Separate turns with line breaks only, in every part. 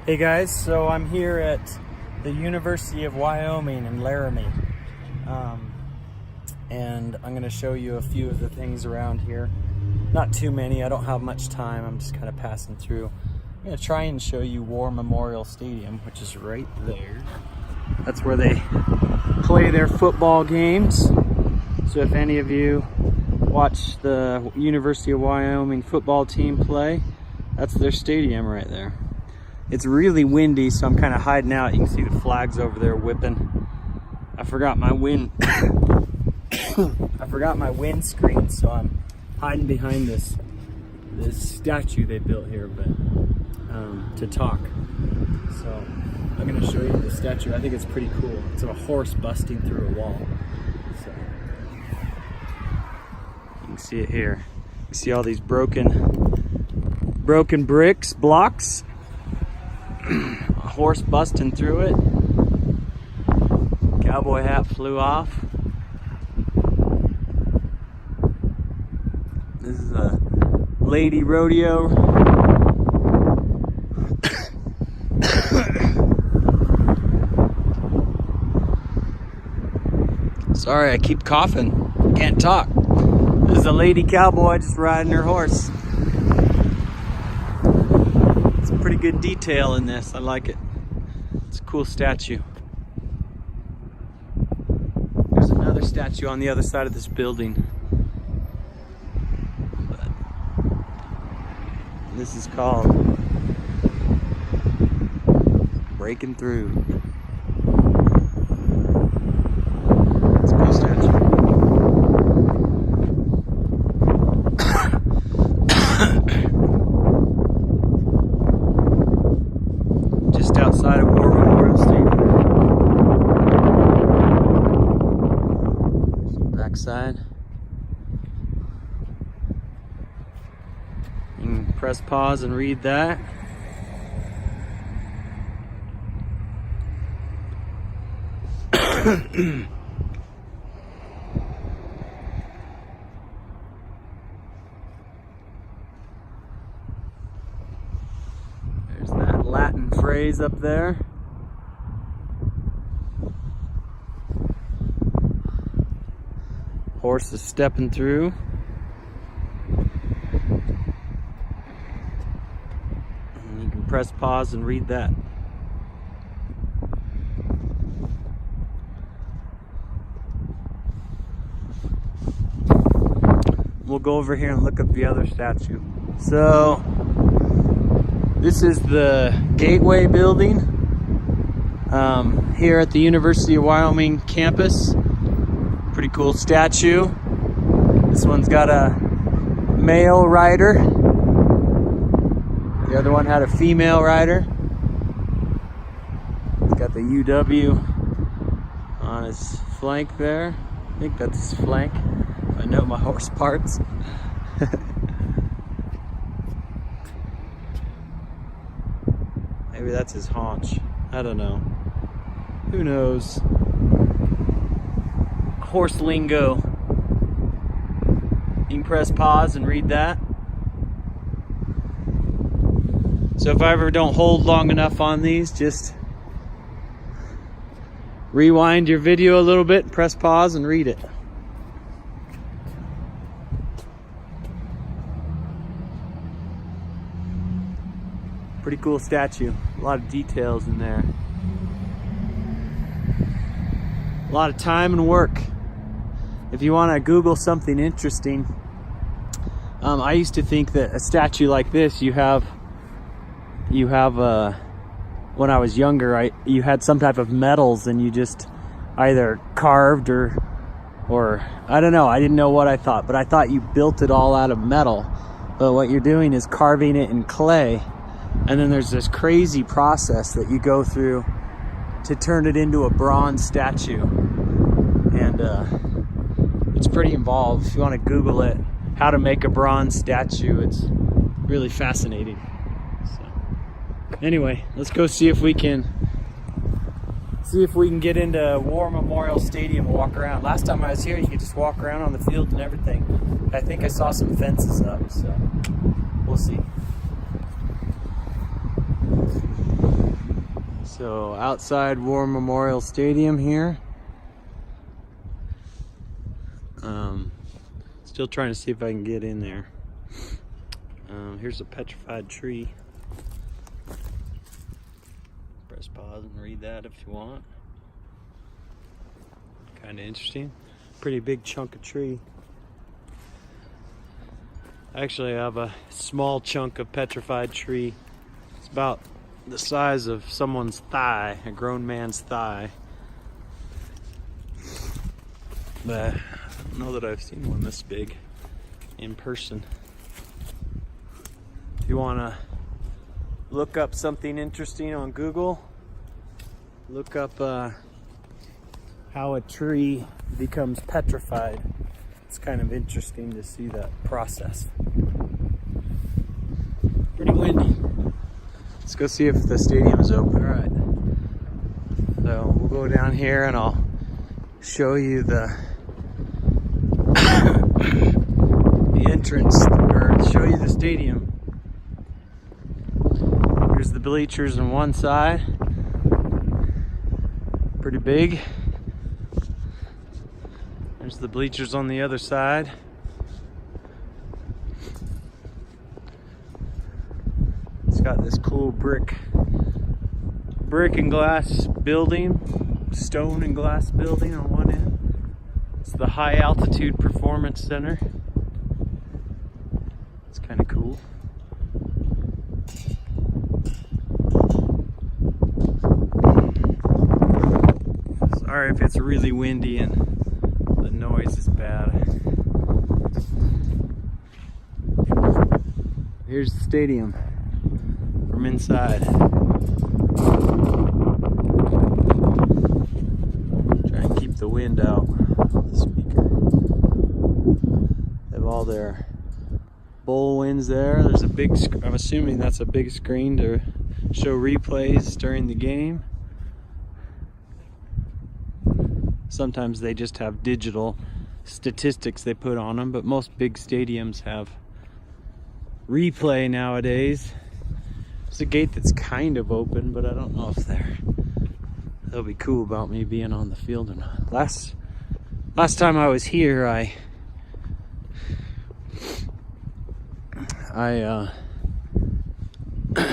Hey guys, so I'm here at the University of Wyoming in Laramie, and I'm going to show you a few of the things around here. Not too many, I don't have much time, I'm just kind of passing through. I'm going to try and show you War Memorial Stadium, which is right there. That's where they play their football games. So if any of you watch the University of Wyoming football team play, that's their stadium right there. It's really windy, so I'm kind of hiding out. You can see the flags over there whipping. I forgot my wind. I forgot my windscreen, so I'm hiding behind this statue they built here, but to talk. So I'm gonna show you the statue. I think it's pretty cool. It's of a horse busting through a wall. So you can see it here. You see all these broken blocks. A horse busting through it. Cowboy hat flew off. This is a lady rodeo. Sorry, I keep coughing. Can't talk. This is a lady cowboy just riding her horse. Pretty good detail in this. I like it. It's a cool statue. There's another statue on the other side of this building. But this is called Breaking Through. It's a cool statue. Outside of War Memorial Stadium. Backside. You can press pause and read that. There's that Latin phrase up there. Horse is stepping through. And you can press pause and read that. We'll go over here and look up the other statue. So this is the Gateway building here at the University of Wyoming campus. Pretty cool statue. This one's got a male rider. The other one had a female rider. It's got the UW on his flank there. I think that's his flank, if I know my horse parts. Maybe that's his haunch. I don't know. Who knows? Horse lingo. You can press pause and read that. So if I ever don't hold long enough on these, just rewind your video a little bit, press pause and read it. Pretty cool statue. A lot of details in there. A lot of time and work. If you want to Google something interesting, I used to think that a statue like this, you have when I was younger, you had some type of metals and you just either carved or I don't know. I didn't know what I thought, but I thought you built it all out of metal. But what you're doing is carving it in clay. And then there's this crazy process that you go through to turn it into a bronze statue. And it's pretty involved. If you want to Google it, how to make a bronze statue, it's really fascinating. So, anyway, let's go see if we can get into War Memorial Stadium and walk around. Last time I was here, you could just walk around on the field and everything. I think I saw some fences up, so we'll see. So outside War Memorial Stadium here. Still trying to see if I can get in there. Here's a petrified tree. Press pause and read that if you want. Kind of interesting. Pretty big chunk of tree. Actually, I have a small chunk of petrified tree. It's about the size of someone's thigh, a grown man's thigh. But I don't know that I've seen one this big in person. If you want to look up something interesting on Google, look up how a tree becomes petrified. It's kind of interesting to see that process. Pretty windy. Let's go see if the stadium is open. All right. So we'll go down here and I'll show you the entrance, or show you the stadium. Here's the bleachers on one side. Pretty big. There's the bleachers on the other side. It's got this cool brick and glass building, stone and glass building on one end. It's the High Altitude Performance Center. It's kind of cool. Sorry if it's really windy and the noise is bad. Here's the stadium from inside. Try and keep the wind out of the speaker. They have all their bowl wins there. There's a big, I'm assuming that's a big screen to show replays during the game. Sometimes they just have digital statistics they put on them, but most big stadiums have replay nowadays. There's a gate that's kind of open, but I don't know if they'll be cool about me being on the field or not. Last time I was here, I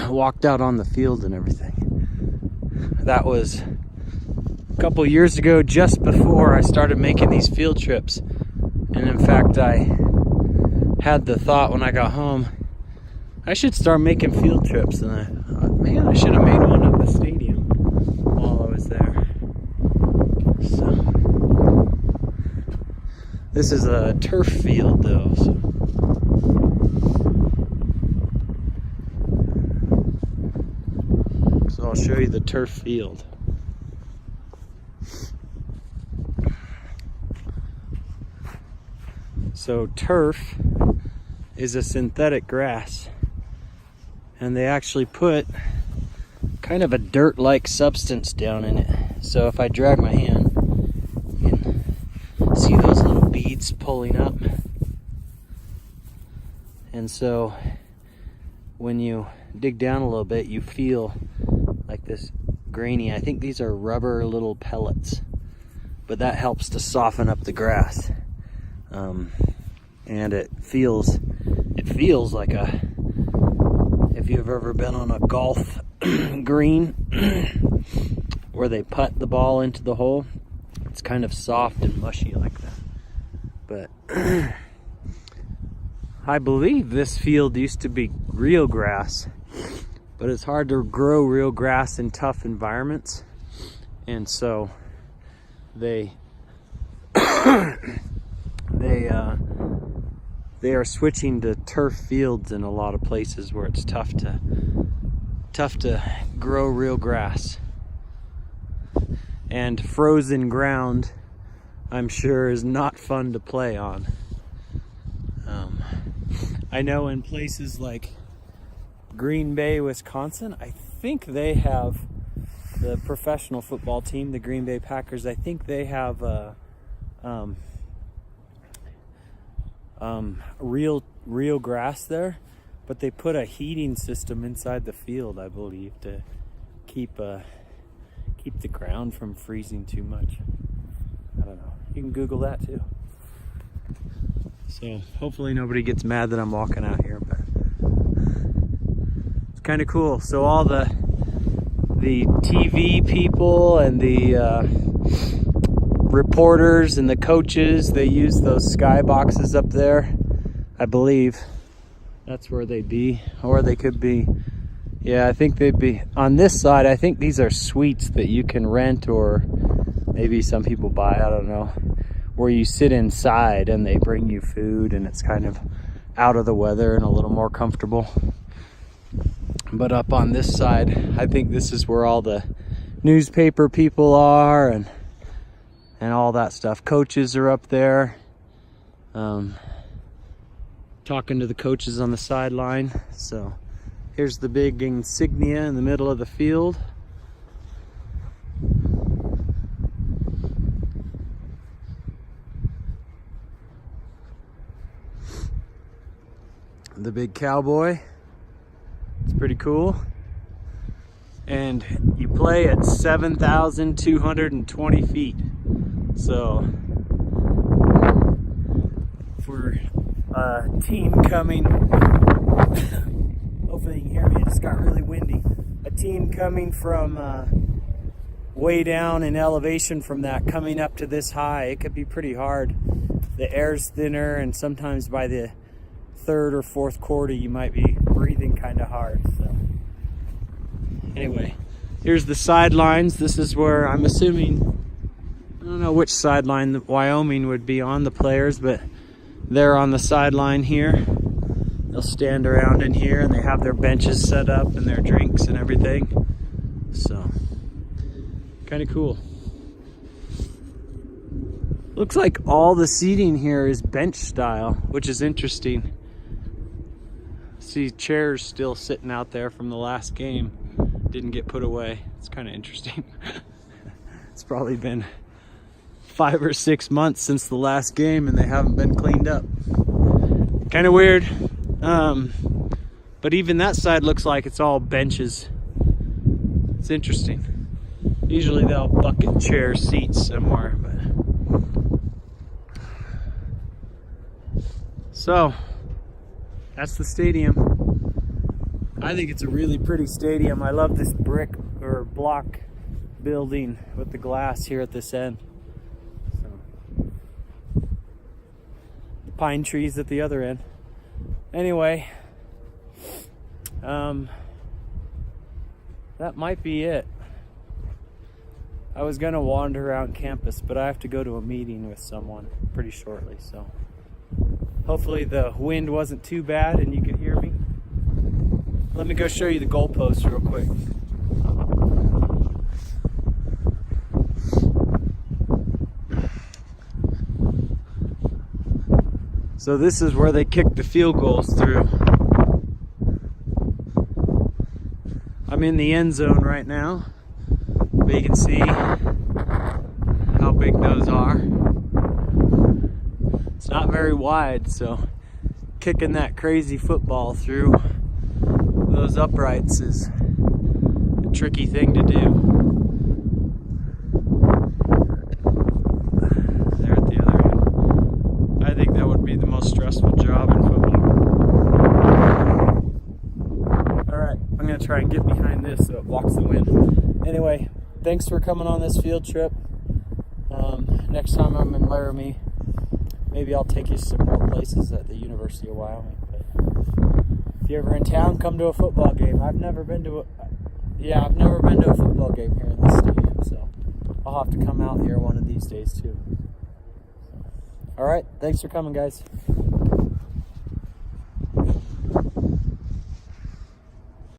walked out on the field and everything. That was a couple years ago, just before I started making these field trips. And in fact, I had the thought when I got home, I should start making field trips. And I thought, man, I should have made one at the stadium while I was there. So this is a turf field though. So I'll show you the turf field. So turf is a synthetic grass, and they actually put kind of a dirt-like substance down in it. So if I drag my hand, you can see those little beads pulling up. And so when you dig down a little bit, you feel like this grainy, I think these are rubber little pellets, but that helps to soften up the grass. And it feels like if you've ever been on a golf green where they putt the ball into the hole, it's kind of soft and mushy like that. But I believe this field used to be real grass, but it's hard to grow real grass in tough environments, and so they are switching to turf fields in a lot of places where it's tough to grow real grass. And frozen ground, I'm sure, is not fun to play on. I know in places like Green Bay, Wisconsin, I think they have the professional football team, the Green Bay Packers. I think they have real grass there, but they put a heating system inside the field, I believe, to keep keep the ground from freezing too much. I don't know. You can Google that too. So hopefully nobody gets mad that I'm walking out here, but it's kind of cool. So all the TV people and the reporters and the coaches, they use those sky boxes up there. I believe that's where they'd be, or they could be. Yeah, I think they'd be on this side. I think these are suites that you can rent, or maybe some people buy, I don't know, where you sit inside and they bring you food and it's kind of out of the weather and a little more comfortable. But up on this side, I think this is where all the newspaper people are and all that stuff. Coaches are up there, talking to the coaches on the sideline. So here's the big insignia in the middle of the field. The big cowboy. It's pretty cool. And you play at 7,220 feet. So for a team coming, hopefully you can hear me, it just got really windy. A team coming from way down in elevation from that, coming up to this high, it could be pretty hard. The air's thinner, and sometimes by the third or fourth quarter you might be breathing kind of hard. So anyway, here's the sidelines. This is where I'm assuming, I don't know which sideline the Wyoming would be on, the players, but they're on the sideline here. They'll stand around in here and they have their benches set up and their drinks and everything. So kind of cool. Looks like all the seating here is bench style, which is interesting. See chairs still sitting out there from the last game. Didn't get put away. It's kind of interesting. It's probably been 5 or 6 months since the last game and they haven't been cleaned up. Kind of weird. But even that side looks like it's all benches. It's interesting. Usually they'll bucket chair seats somewhere, but so that's the stadium. I think it's a really pretty stadium. I love this brick or block building with the glass here at this end. So, the pine trees at the other end. Anyway, that might be it. I was gonna wander around campus, but I have to go to a meeting with someone pretty shortly, so hopefully the wind wasn't too bad and you could hear me. Let me go show you the goalposts real quick. So this is where they kick the field goals through. I'm in the end zone right now, but you can see how big those are. It's not very wide, so kicking that crazy football through those uprights is a tricky thing to do. There at the other end. I think that would be the most stressful job in football. Alright, I'm going to try and get behind this so it blocks the wind. Anyway, thanks for coming on this field trip. Next time I'm in Laramie, maybe I'll take you some more places at the University of Wyoming. But if you're ever in town, come to a football game. I've never been to a football game here in this stadium, so I'll have to come out here one of these days too. All right, thanks for coming, guys.